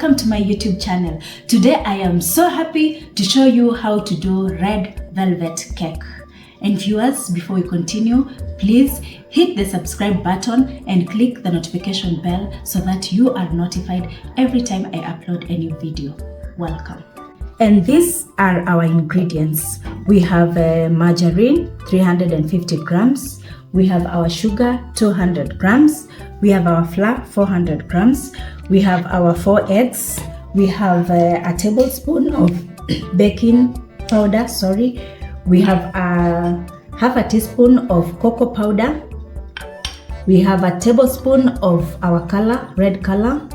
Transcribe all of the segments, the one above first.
welcome to my YouTube channel. Today I am so happy to show you how to do red velvet cake. And viewers, before we continue, please hit the subscribe button and click the notification bell so that you are notified every time I upload a new video. Welcome. And these are our ingredients. We have margarine 350 grams. We have our sugar 200 grams. We have our flour 400 grams. We have our 4 eggs. We have a tablespoon of baking powder, We have half a teaspoon of cocoa powder. We have a tablespoon of our color, red color.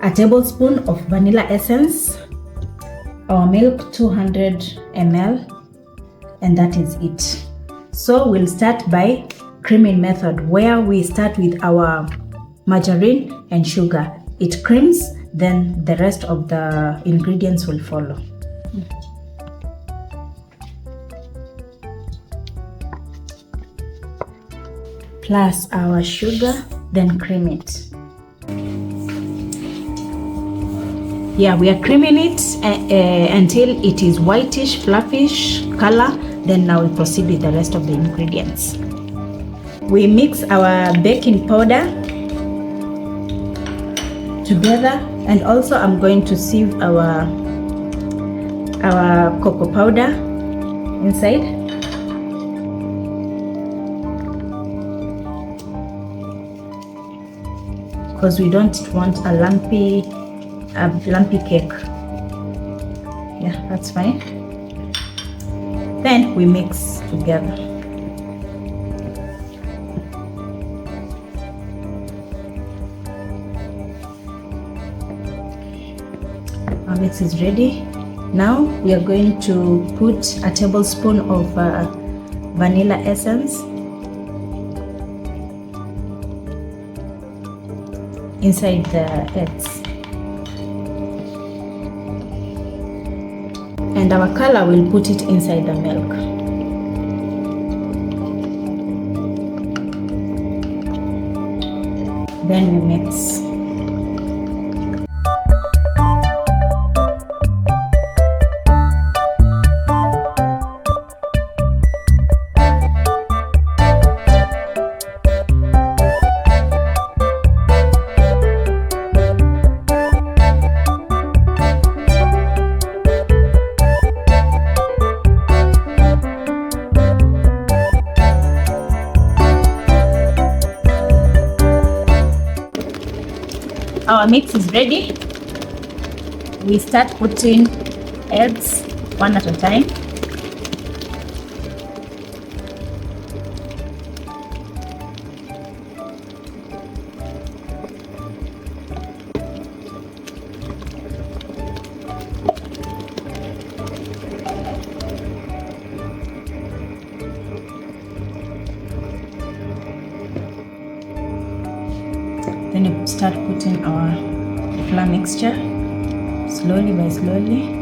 A tablespoon of vanilla essence. Our milk 200 ml. And that is it. So we'll start by creaming method, where we start with our margarine and sugar. It creams, then the rest of the ingredients will follow. Plus our sugar, then cream it. Yeah, we are creaming it until it is whitish, fluffish color. Then now we proceed with the rest of the ingredients. We mix our baking powder together, and also I'm going to sieve our cocoa powder inside. Because we don't want a lumpy cake. Yeah, that's fine. Then we mix together. Our mix is ready. Now we are going to put a tablespoon of vanilla essence inside the eggs. And our color, will put it inside the milk. Then we mix. Our mix is ready. We start putting eggs one at a time. Then you start putting our flour mixture slowly by slowly.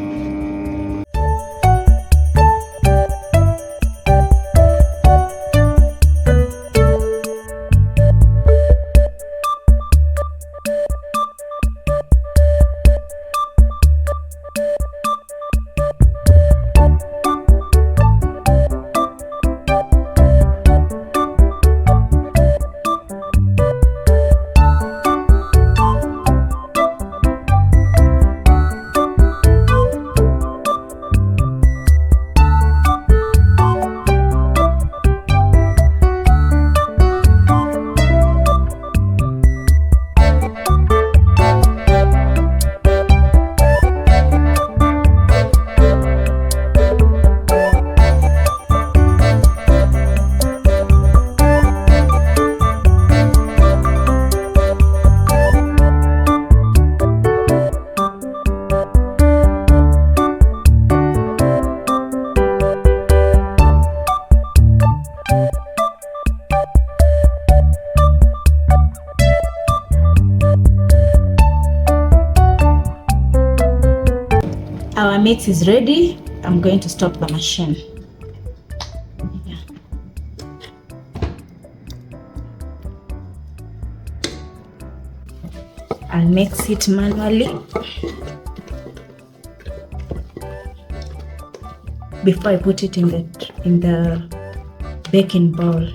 Our mix is ready. I'm going to stop the machine. Yeah. I'll I'll mix it manually before I put it in the baking bowl.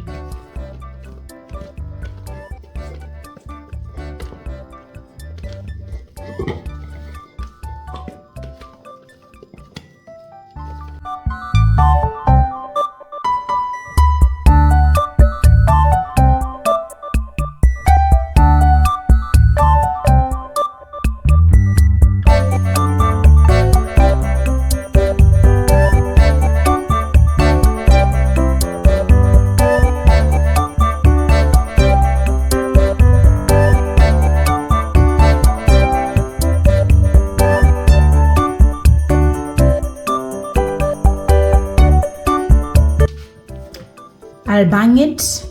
I'll bang it.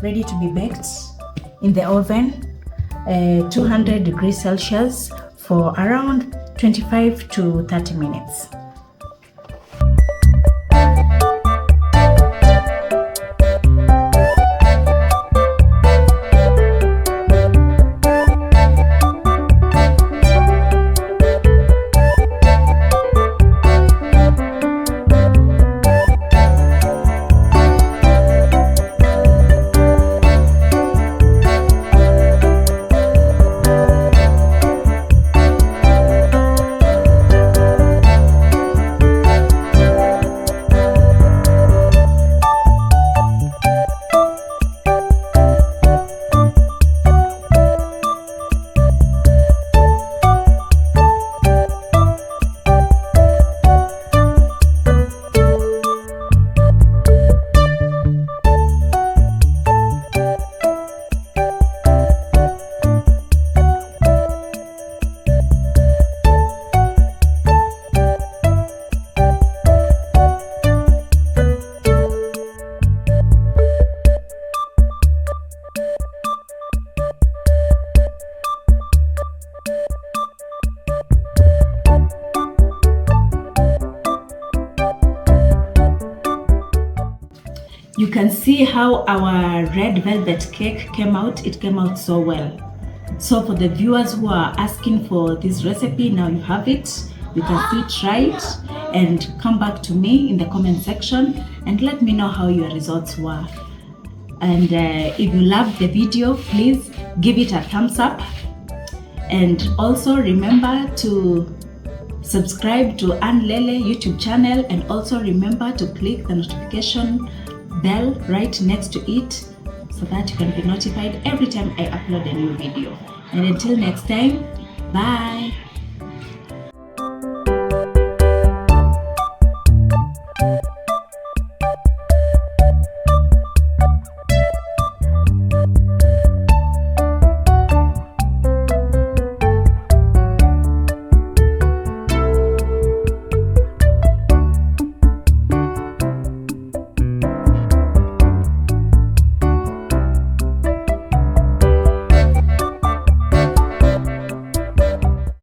Ready to be baked in the oven, 200 degrees Celsius for around 25 to 30 minutes. You can see how our red velvet cake came out. It came out so well. So for the viewers who are asking for this recipe, now you have it. You can see, try it, and come back to me in the comment section and let me know how your results were. And if you loved the video, please give it a thumbs up. And also remember to subscribe to Ann Lele YouTube channel, and also remember to click the notification bell right next to it so that you can be notified every time I upload a new video. And until next time, bye.